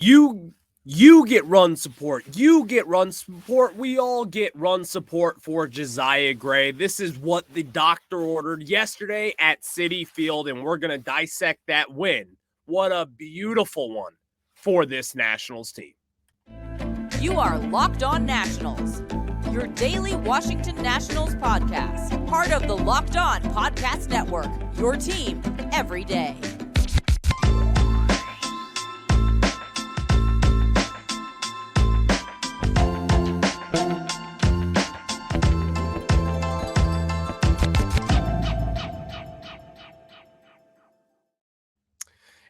You get run support. You get run support. We all get run support for Josiah Gray. This is what the doctor ordered yesterday at Citi Field, and we're going to dissect that win. What a beautiful one for this Nationals team. You are Locked On Nationals, your daily Washington Nationals podcast, part of the Locked On Podcast Network, your team every day.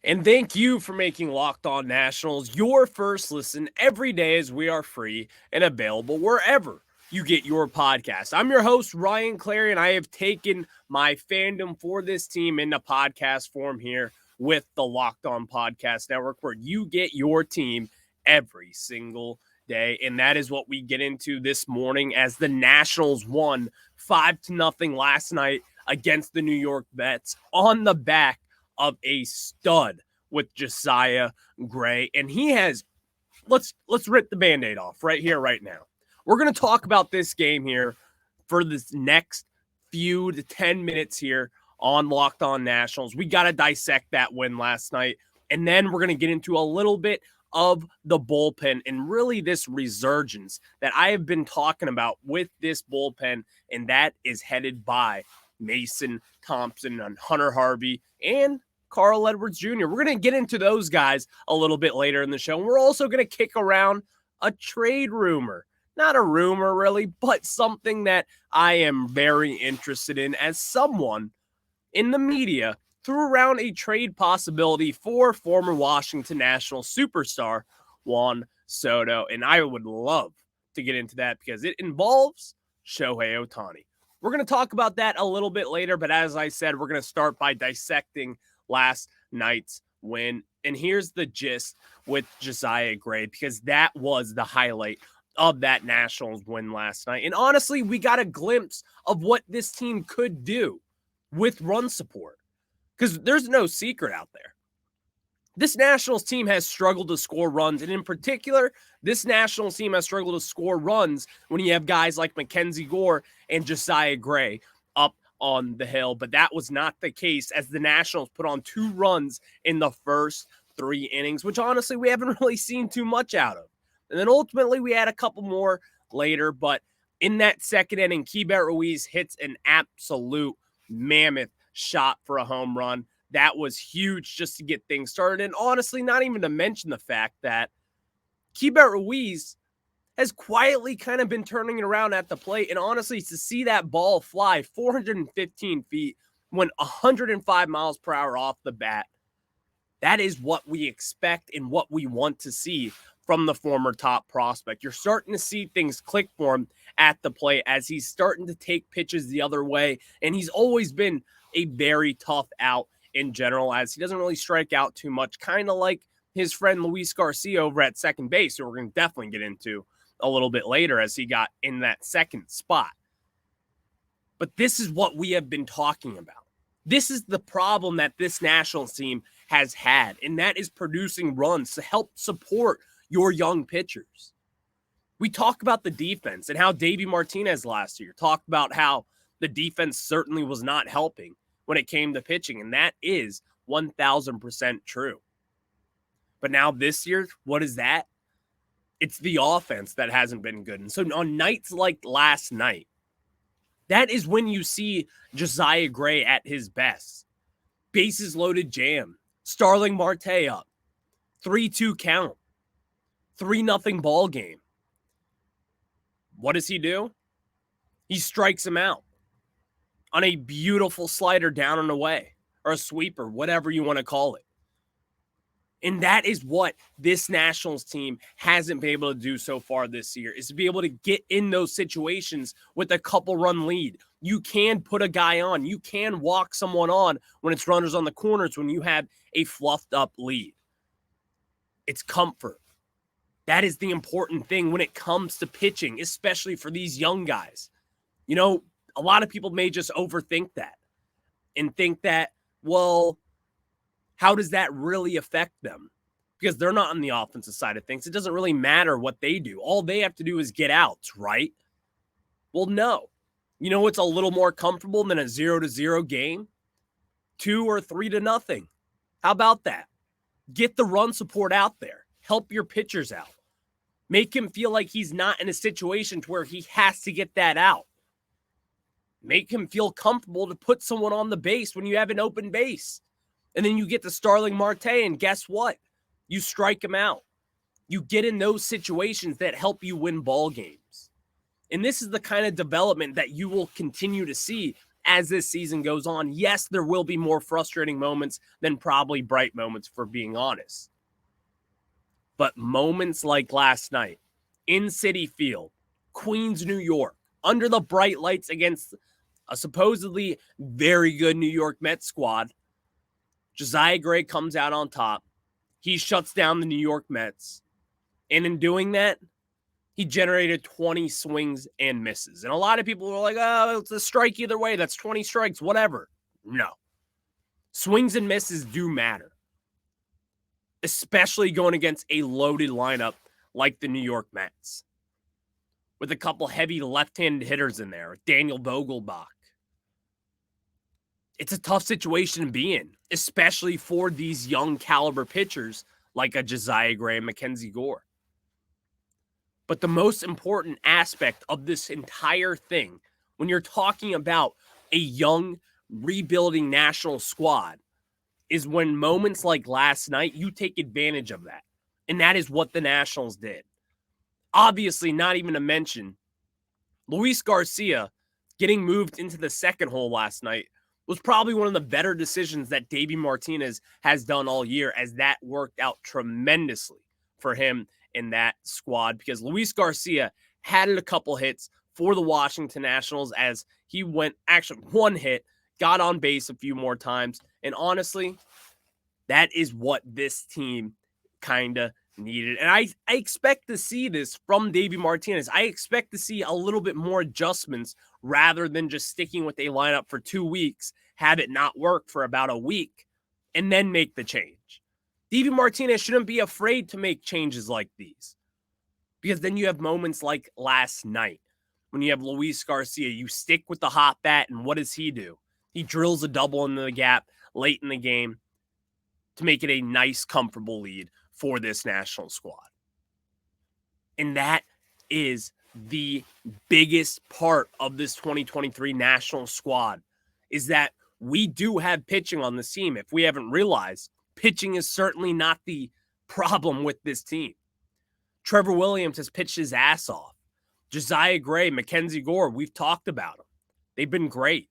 And thank you for making Locked On Nationals your first listen every day, as we are free and available wherever you get your podcast. I'm your host, Ryan Clary, and I have taken my fandom for this team into podcast form here with the Locked On Podcast Network, where you get your team every single day. And that is what we get into this morning, as the Nationals won 5-0 last night against the New York Mets on the back of a stud with Josiah Gray. And he has, let's rip the Band-Aid off right here, right now. We're going to talk about this game here for this next few to 10 minutes here on Locked On Nationals. We got to dissect that win last night. And then we're going to get into a little bit of the bullpen and really this resurgence that I have been talking about with this bullpen. And that is headed by Mason Thompson and Hunter Harvey and Carl Edwards Jr. We're going to get into those guys a little bit later in the show. And we're also going to kick around a trade rumor. Not a rumor, really, but something that I am very interested in, as someone in the media threw around a trade possibility for former Washington Nationals superstar Juan Soto. And I would love to get into that because it involves Shohei Otani. We're going to talk about that a little bit later, but as I said, we're going to start by dissecting last night's win. And here's the gist with Josiah Gray, because that was the highlight of that Nationals win last night. And honestly, we got a glimpse of what this team could do with run support, because there's no secret out there. This Nationals team has struggled to score runs, and in particular, this Nationals team has struggled to score runs when you have guys like Mackenzie Gore and Josiah Gray up on the hill. But that was not the case, as the Nationals put on 2 runs in the first 3 innings, which honestly we haven't really seen too much out of. And then ultimately we had a couple more later, but in that second inning, Keibert Ruiz hits an absolute mammoth shot for a home run. That was huge just to get things started. And honestly, not even to mention the fact that Keibert Ruiz has quietly kind of been turning it around at the plate. And honestly, to see that ball fly 415 feet, went 105 miles per hour off the bat, that is what we expect and what we want to see from the former top prospect. You're starting to see things click for him at the plate as he's starting to take pitches the other way. And he's always been a very tough out in general, as he doesn't really strike out too much, kind of like his friend Luis Garcia over at second base, who we're going to definitely get into a little bit later as he got in that second spot. But this is what we have been talking about. This is the problem that this Nationals team has had, and that is producing runs to help support your young pitchers. We talk about the defense and how Davey Martinez last year talked about how the defense certainly was not helping when it came to pitching, and that is 1,000% true. But now this year, what is that? It's the offense that hasn't been good. And so on nights like last night, that is when you see Josiah Gray at his best. Bases loaded jam. Starling Marte up. 3-2 count. 3-0 ball game. What does he do? He strikes him out on a beautiful slider down and away, or a sweeper, whatever you want to call it. And that is what this Nationals team hasn't been able to do so far this year, is to be able to get in those situations with a couple run lead. You can put a guy on. You can walk someone on when it's runners on the corners, when you have a fluffed up lead. It's comfort. That is the important thing when it comes to pitching, especially for these young guys. You know, a lot of people may just overthink that and think that, well, how does that really affect them? because they're not on the offensive side of things. It doesn't really matter what they do. All they have to do is get outs, right? Well, no. You know what's a little more comfortable than a 0-0 game? 2 or 3-0. How about that? Get the run support out there. Help your pitchers out. Make him feel like he's not in a situation to where he has to get that out. Make him feel comfortable to put someone on the base when you have an open base. And then you get to Starling Marte, and guess what? You strike him out. You get in those situations that help you win ball games. And this is the kind of development that you will continue to see as this season goes on. Yes, there will be more frustrating moments than probably bright moments, for being honest. But moments like last night in Citi Field, Queens, New York, under the bright lights against a supposedly very good New York Mets squad, Josiah Gray comes out on top. He shuts down the New York Mets. And in doing that, he generated 20 swings and misses. And a lot of people were like, oh, it's a strike either way. That's 20 strikes, whatever. No. Swings and misses do matter, especially going against a loaded lineup like the New York Mets, with a couple heavy left-handed hitters in there, Daniel Vogelbach. It's a tough situation to be in, especially for these young caliber pitchers like a Josiah Gray and Mackenzie Gore. But the most important aspect of this entire thing, when you're talking about a young, rebuilding national squad, is when moments like last night, you take advantage of that. And that is what the Nationals did. Obviously, not even to mention, Luis Garcia getting moved into the second hole last night was probably one of the better decisions that Davey Martinez has done all year, as that worked out tremendously for him in that squad, because Luis Garcia had a couple hits for the Washington Nationals as he went, actually one hit, got on base a few more times. And honestly, that is what this team kind of needed. And I expect to see this from Davey Martinez. I expect to see a little bit more adjustments rather than just sticking with a lineup for 2 weeks, have it not work for about a week, and then make the change. Davey Martinez shouldn't be afraid to make changes like these, because then you have moments like last night when you have Luis Garcia. You stick with the hot bat, and what does he do? He drills a double into the gap late in the game to make it a nice, comfortable lead for this national squad. And that is the biggest part of this 2023 national squad, is that we do have pitching on this team. If we haven't realized, pitching is certainly not the problem with this team. Trevor Williams has pitched his ass off. Josiah Gray, Mackenzie Gore, we've talked about them. They've been great.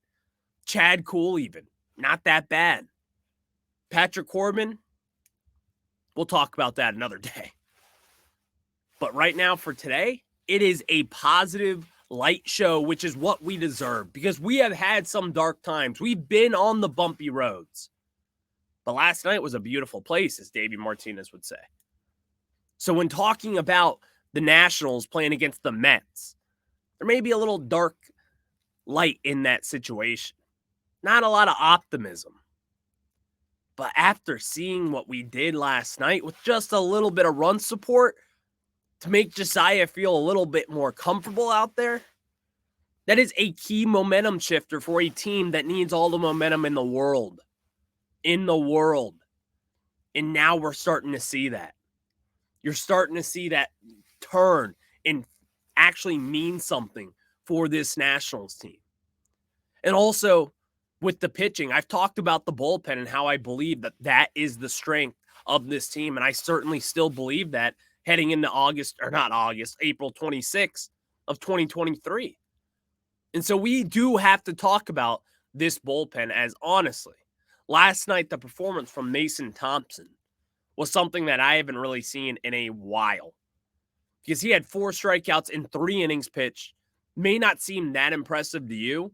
Chad Kuhl even, not that bad. Patrick Corbin, we'll talk about that another day. But right now, for today, it is a positive light show, which is what we deserve, because we have had some dark times. We've been on the bumpy roads. But last night was a beautiful place, as Davey Martinez would say. So when talking about the Nationals playing against the Mets, there may be a little dark light in that situation. Not a lot of optimism. But after seeing what we did last night with just a little bit of run support to make Josiah feel a little bit more comfortable out there, that is a key momentum shifter for a team that needs all the momentum in the world. And now we're starting to see that. You're starting to see that turn and actually mean something for this Nationals team. And also, with the pitching, I've talked about the bullpen and how I believe that that is the strength of this team. And I certainly still believe that heading into April 26th of 2023. And so we do have to talk about this bullpen, as honestly, last night, the performance from Mason Thompson was something that I haven't really seen in a while, because he had 4 strikeouts in 3 innings pitched. May not seem that impressive to you,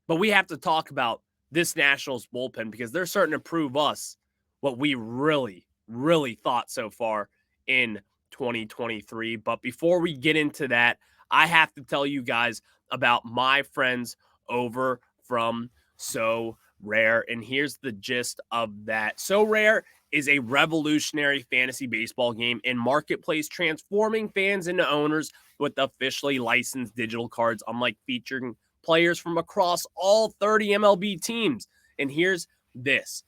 but we have to talk about this Nationals bullpen, because they're starting to prove us what we really, really thought so far in 2023. But before we get into that, I have to tell you guys about my friends over from So Rare. And here's the gist of that. So Rare is a revolutionary fantasy baseball game and marketplace transforming fans into owners with officially licensed digital cards, unlike featuring players from across all 30 MLB teams. And here's this.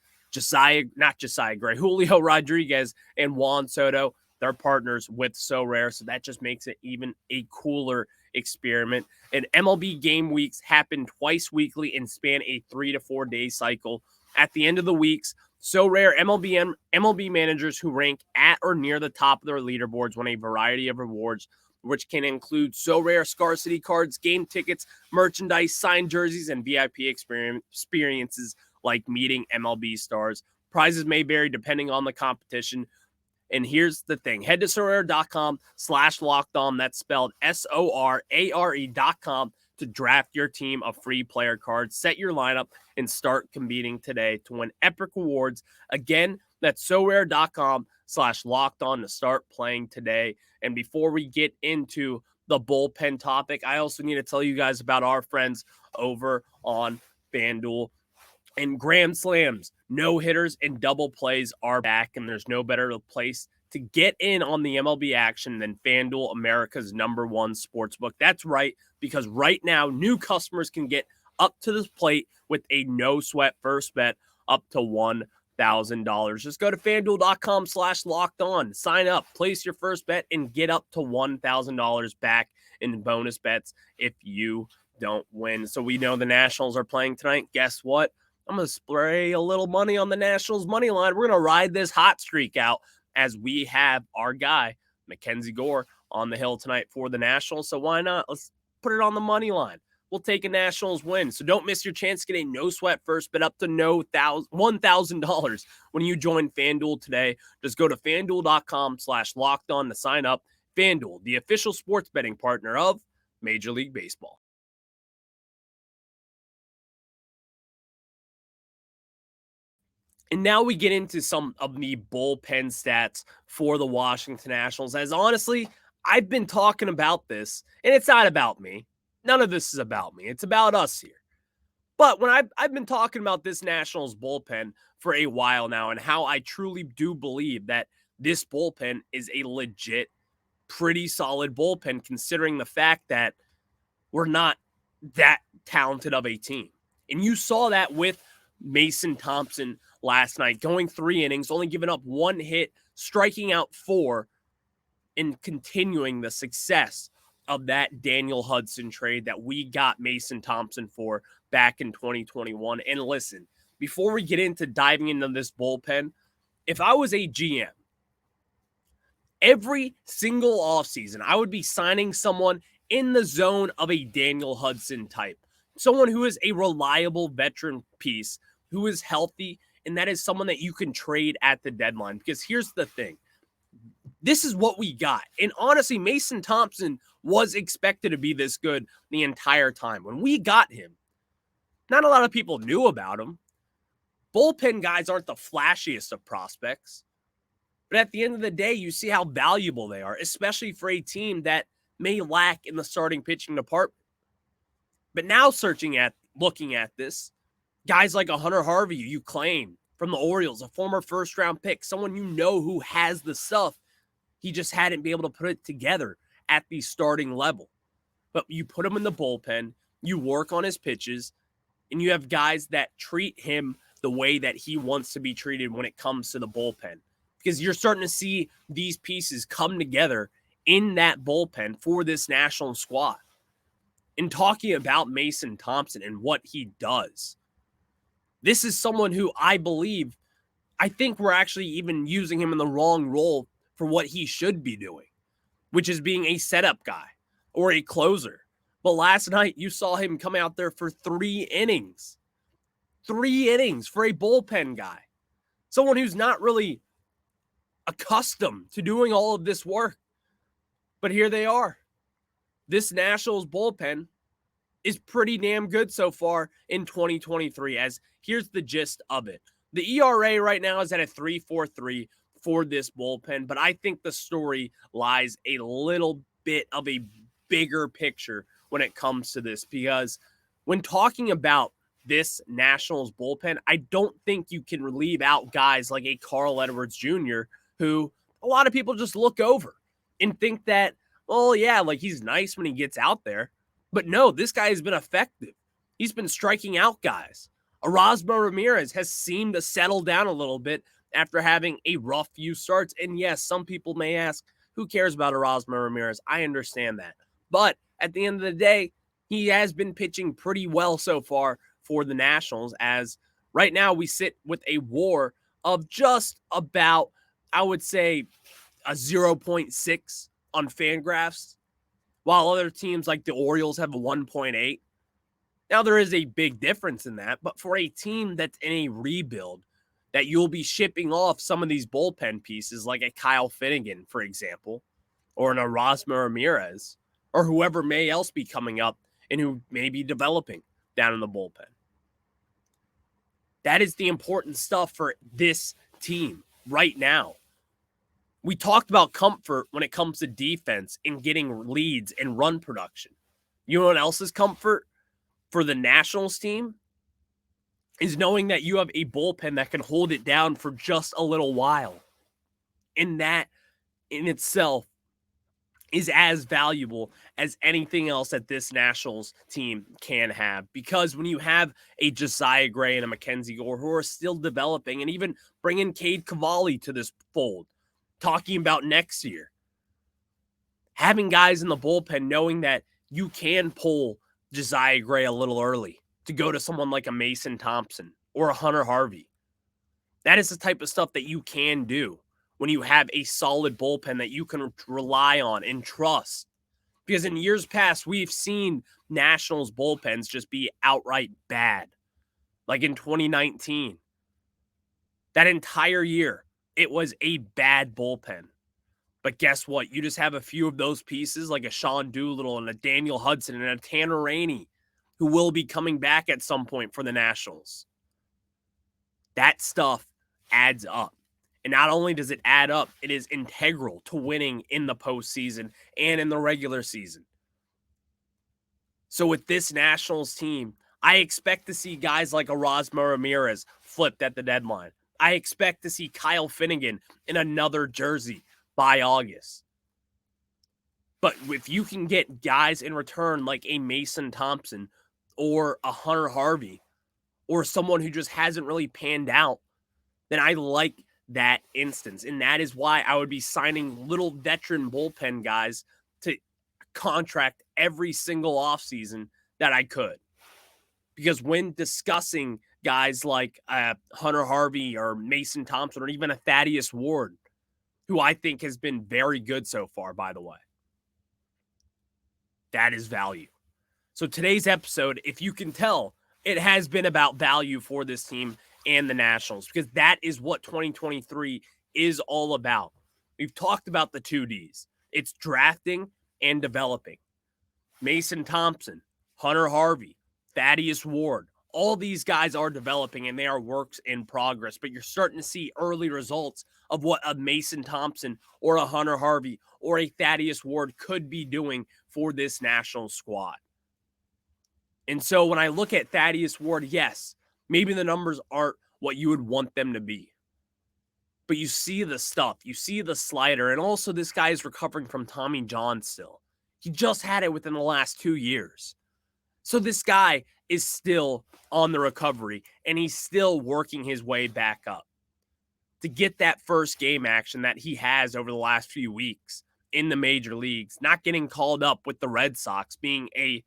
Not Josiah Gray, Julio Rodriguez and Juan Soto, they're partners with SoRare, so that just makes it even a cooler experiment. And MLB game weeks happen twice weekly and span a 3 to 4 day cycle. At the end of the weeks, SoRare MLB managers who rank at or near the top of their leaderboards win a variety of rewards, which can include SoRare scarcity cards, game tickets, merchandise, signed jerseys, and VIP experiences like meeting MLB stars. Prizes may vary depending on the competition. And here's the thing. Head to SoRare.com/lockedon. That's spelled SORARE.com to draft your team of free player cards. Set your lineup and start competing today to win epic rewards. Again, that's SoRare.com/lockedon to start playing today. And before we get into the bullpen topic, I also need to tell you guys about our friends over on FanDuel. And grand slams, no hitters, and double plays are back, and there's no better place to get in on the MLB action than FanDuel, America's #1 sportsbook. That's right, because right now, new customers can get up to the plate with a no-sweat first bet up to $1,000. Just go to FanDuel.com/lockedon, sign up, place your first bet, and get up to $1,000 back in bonus bets if you don't win. So we know the Nationals are playing tonight. Guess what? I'm going to spray a little money on the Nationals money line. We're going to ride this hot streak out as we have our guy, Mackenzie Gore, on the hill tonight for the Nationals. So why not? Let's put it on the money line. We'll take a Nationals win. So don't miss your chance to get a no-sweat first bet up to $1,000 when you join FanDuel today. Just go to FanDuel.com/lockedon to sign up. FanDuel, the official sports betting partner of Major League Baseball. And now we get into some of the bullpen stats for the Washington Nationals. As honestly, I've been talking about this, and it's not about me. None of this is about me. It's about us here. But when I've been talking about this Nationals bullpen for a while now and how I truly do believe that this bullpen is a legit, pretty solid bullpen considering the fact that we're not that talented of a team. And you saw that with Mason Thompson last night, going 3 innings, only giving up 1 hit, striking out 4, and continuing the success of that Daniel Hudson trade that we got Mason Thompson for back in 2021. And listen, before we get into diving into this bullpen, if I was a GM, every single offseason, I would be signing someone in the zone of a Daniel Hudson type, someone who is a reliable veteran piece, who is healthy, and that is someone that you can trade at the deadline. Because here's the thing. This is what we got. And honestly, Mason Thompson was expected to be this good the entire time. When we got him, not a lot of people knew about him. Bullpen guys aren't the flashiest of prospects. But at the end of the day, you see how valuable they are, especially for a team that may lack in the starting pitching department. But now looking at this, guys like a Hunter Harvey, you claim from the Orioles, a former first-round pick, someone you know who has the stuff. He just hadn't been able to put it together at the starting level. But you put him in the bullpen, you work on his pitches, and you have guys that treat him the way that he wants to be treated when it comes to the bullpen. Because you're starting to see these pieces come together in that bullpen for this national squad. In talking about Mason Thompson and what he does, this is someone who I think we're actually even using him in the wrong role for what he should be doing, which is being a setup guy or a closer. But last night, you saw him come out there for 3 innings. 3 innings for a bullpen guy. Someone who's not really accustomed to doing all of this work. But here they are. This Nationals bullpen is pretty damn good so far in 2023, as here's the gist of it. The ERA right now is at a 3.43 for this bullpen, but I think the story lies a little bit of a bigger picture when it comes to this, because when talking about this Nationals bullpen, I don't think you can leave out guys like a Carl Edwards Jr., who a lot of people just look over and think that, well, yeah, like he's nice when he gets out there. But no, this guy has been effective. He's been striking out guys. Erasmo Ramirez has seemed to settle down a little bit after having a rough few starts. And yes, some people may ask, who cares about Erasmo Ramirez? I understand that. But at the end of the day, he has been pitching pretty well so far for the Nationals, as right now we sit with a WAR of just about, I would say, a 0.6 on Fangraphs, while other teams like the Orioles have a 1.8. Now, there is a big difference in that, but for a team that's in a rebuild, that you'll be shipping off some of these bullpen pieces like a Kyle Finnegan, for example, or an Erasmo Ramirez, or whoever may else be coming up and who may be developing down in the bullpen. That is the important stuff for this team right now. We talked about comfort when it comes to defense and getting leads and run production. You know what else is comfort for the Nationals team? Is knowing that you have a bullpen that can hold it down for just a little while. And that in itself is as valuable as anything else that this Nationals team can have. Because when you have a Josiah Gray and a Mackenzie Gore who are still developing, and even bringing Cade Cavalli to this fold, talking about next year, having guys in the bullpen knowing that you can pull Josiah Gray a little early to go to someone like a Mason Thompson or a Hunter Harvey. That is the type of stuff that you can do when you have a solid bullpen that you can rely on and trust. Because in years past, we've seen Nationals bullpens just be outright bad. Like in 2019. That entire year, it was a bad bullpen. But guess what? You just have a few of those pieces like a Sean Doolittle and a Daniel Hudson and a Tanner Rainey, who will be coming back at some point for the Nationals. That stuff adds up. And not only does it add up, it is integral to winning in the postseason and in the regular season. So with this Nationals team, I expect to see guys like Erasmo Ramirez flipped at the deadline. I expect to see Kyle Finnegan in another jersey by August. But if you can get guys in return like a Mason Thompson or a Hunter Harvey or someone who just hasn't really panned out, then I like that instance. And that is why I would be signing little veteran bullpen guys to contract every single offseason that I could. Because when discussing guys like Hunter Harvey or Mason Thompson or even a Thaddeus Ward, who I think has been very good so far, by the way, that is value. So today's episode, if you can tell, it has been about value for this team and the Nationals, because that is what 2023 is all about. We've talked about the 2Ds. It's drafting and developing. Mason Thompson, Hunter Harvey, Thaddeus Ward, all these guys are developing and they are works in progress, but you're starting to see early results of what a Mason Thompson or a Hunter Harvey or a Thaddeus Ward could be doing for this national squad. And so when I look at Thaddeus Ward, yes, maybe the numbers aren't what you would want them to be. But you see the stuff. You see the slider. And also this guy is recovering from Tommy John still. He just had it within the last 2 years. So this guy is still on the recovery. And he's still working his way back up. To get that first game action that he has over the last few weeks in the major leagues. Not getting called up with the Red Sox being a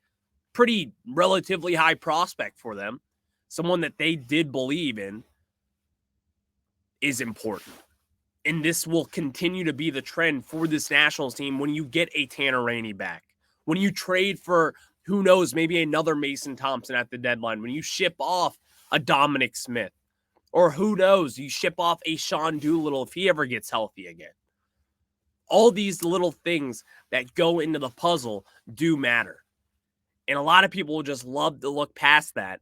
pretty relatively high prospect for them. Someone that they did believe in is important. And this will continue to be the trend for this Nationals team when you get a Tanner Rainey back. When you trade for, who knows, maybe another Mason Thompson at the deadline. When you ship off a Dominic Smith. Or who knows, you ship off a Sean Doolittle if he ever gets healthy again. All these little things that go into the puzzle do matter. And a lot of people will just love to look past that.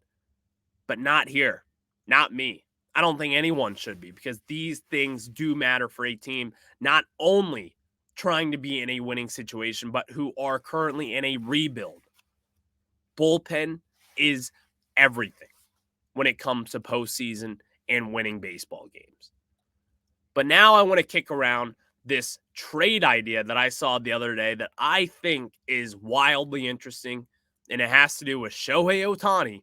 But not here. Not me. I don't think anyone should be, because these things do matter for a team not only trying to be in a winning situation, but who are currently in a rebuild. Bullpen is everything. when it comes to postseason and winning baseball games. But now I want to kick around this trade idea that I saw the other day that I think is wildly interesting, and it has to do with Shohei Otani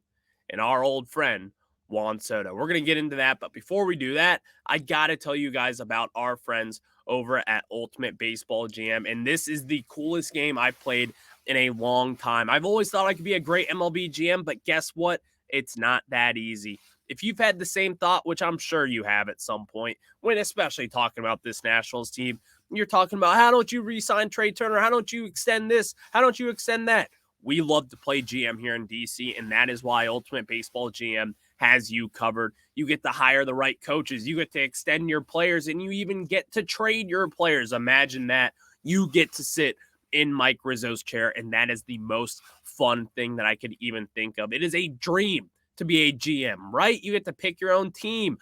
and our old friend Juan Soto. We're going to get into that, but before we do that, I got to tell you guys about our friends over at Ultimate Baseball GM, and this is the coolest game I've played in a long time. I've always thought I could be a great MLB GM, but guess what? It's not that easy. If you've had the same thought, which I'm sure you have at some point, when especially talking about this Nationals team, you're talking about, how don't you re-sign Trey Turner? How don't you extend this? How don't you extend that? We love to play GM here in DC, and that is why Ultimate Baseball GM has you covered. You get to hire the right coaches. You get to extend your players, and you even get to trade your players. Imagine that. You get to sit in Mike Rizzo's chair, and that is the most fun thing that I could even think of. It is a dream to be a GM, right? You get to pick your own team,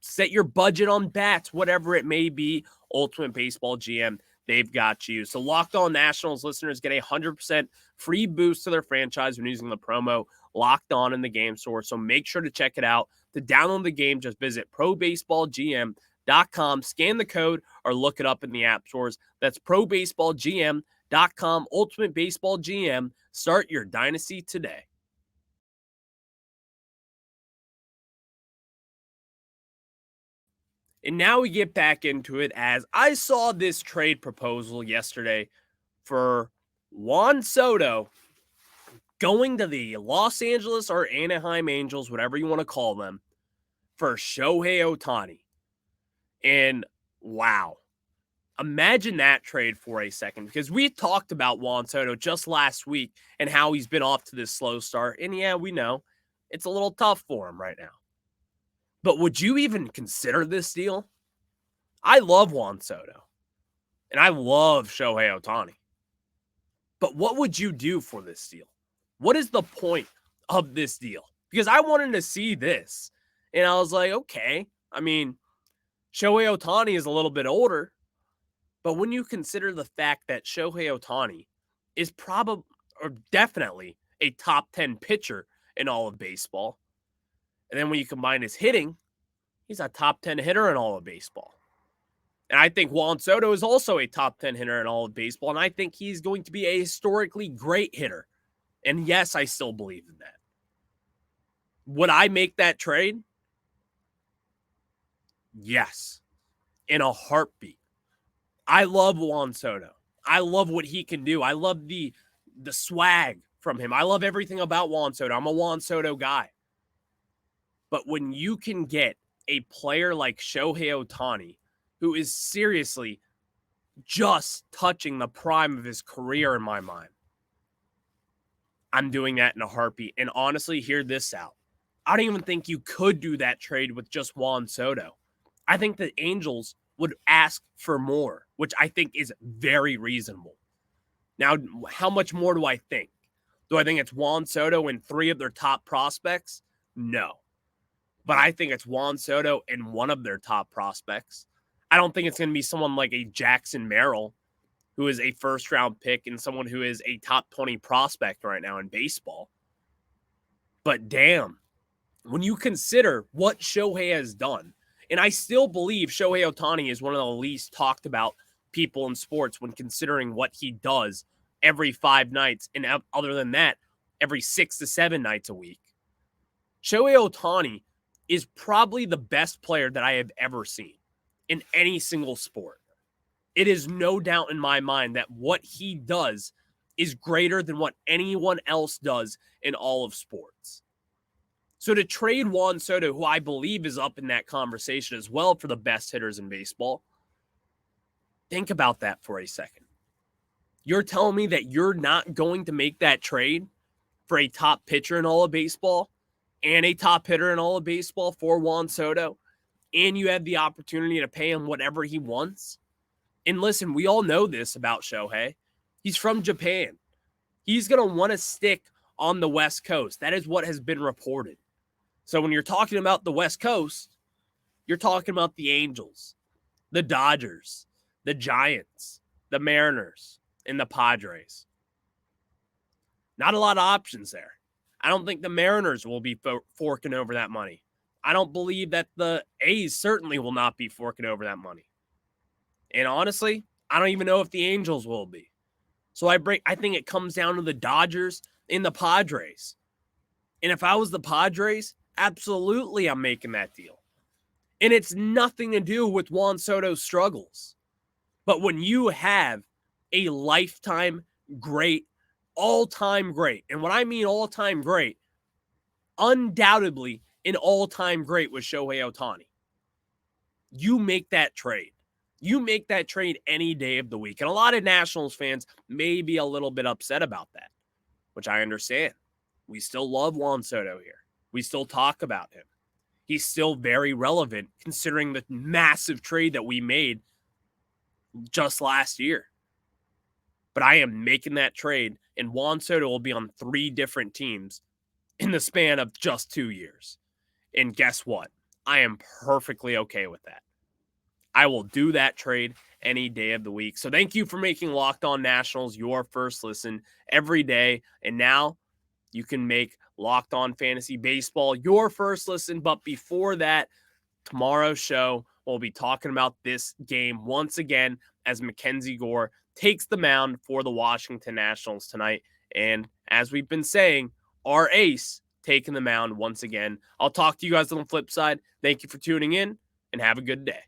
set your budget on bats, whatever it may be. Ultimate Baseball GM, they've got you. So Locked On Nationals listeners get a 100% free boost to their franchise when using the promo Locked On in the game store. So make sure to check it out. To download the game, just visit probaseballgm.com, scan the code, or look it up in the app stores. That's probaseballgm.com. Ultimate Baseball GM. Start your dynasty today. And now we get back into it, as I saw this trade proposal yesterday for Juan Soto going to the Los Angeles or Anaheim Angels, whatever you want to call them, for Shohei Otani. And wow, imagine that trade for a second, because we talked about Juan Soto just last week and how he's been off to this slow start. And yeah, we know it's a little tough for him right now. But would you even consider this deal? I love Juan Soto, and I love Shohei Otani. But what would you do for this deal? What is the point of this deal? Because I wanted to see this, and I was like, okay, I mean, Shohei Otani is a little bit older, but when you consider the fact that Shohei Otani is probably or definitely a top 10 pitcher in all of baseball, and then when you combine his hitting, he's a top 10 hitter in all of baseball. And I think Juan Soto is also a top 10 hitter in all of baseball, and I think he's going to be a historically great hitter. And yes, I still believe in that. Would I make that trade? Yes, in a heartbeat. I love Juan Soto. I love what he can do. I love the swag from him. I love everything about Juan Soto. I'm a Juan Soto guy. But when you can get a player like Shohei Otani, who is seriously just touching the prime of his career in my mind, I'm doing that in a heartbeat. And honestly, hear this out. I don't even think you could do that trade with just Juan Soto. I think the Angels would ask for more, which I think is very reasonable. Now, how much more do I think? Do I think it's Juan Soto and 3 of their top prospects? No. But I think it's Juan Soto and one of their top prospects. I don't think it's going to be someone like a Jackson Merrill, who is a first-round pick and someone who is a top 20 prospect right now in baseball. But damn, when you consider what Shohei has done, and I still believe Shohei Otani is one of the least talked about people in sports when considering what he does every 5 nights, and other than that, every 6 to 7 nights a week. Shohei Otani is probably the best player that I have ever seen in any single sport. It is no doubt in my mind that what he does is greater than what anyone else does in all of sports. So to trade Juan Soto, who I believe is up in that conversation as well for the best hitters in baseball, think about that for a second. You're telling me that you're not going to make that trade for a top pitcher in all of baseball and a top hitter in all of baseball for Juan Soto, and you have the opportunity to pay him whatever he wants? And listen, we all know this about Shohei. He's from Japan. He's going to want to stick on the West Coast. That is what has been reported. So when you're talking about the West Coast, you're talking about the Angels, the Dodgers, the Giants, the Mariners, and the Padres. Not a lot of options there. I don't think the Mariners will be forking over that money. I don't believe that the A's certainly will not be forking over that money. And honestly, I don't even know if the Angels will be. So I think it comes down to the Dodgers and the Padres. And if I was the Padres, absolutely I'm making that deal. And it's nothing to do with Juan Soto's struggles. But when you have a lifetime great, all-time great, and when I mean all-time great, undoubtedly an all-time great with Shohei Otani, you make that trade. You make that trade any day of the week. And a lot of Nationals fans may be a little bit upset about that, which I understand. We still love Juan Soto here. We still talk about him. He's still very relevant considering the massive trade that we made just last year. But I am making that trade, and Juan Soto will be on 3 different teams in the span of just 2 years. And guess what? I am perfectly okay with that. I will do that trade any day of the week. So thank you for making Locked On Nationals your first listen every day. And now you can make Locked On Fantasy Baseball your first listen. But before that, tomorrow's show, we'll be talking about this game once again as Mackenzie Gore takes the mound for the Washington Nationals tonight. And as we've been saying, our ace taking the mound once again. I'll talk to you guys on the flip side. Thank you for tuning in and have a good day.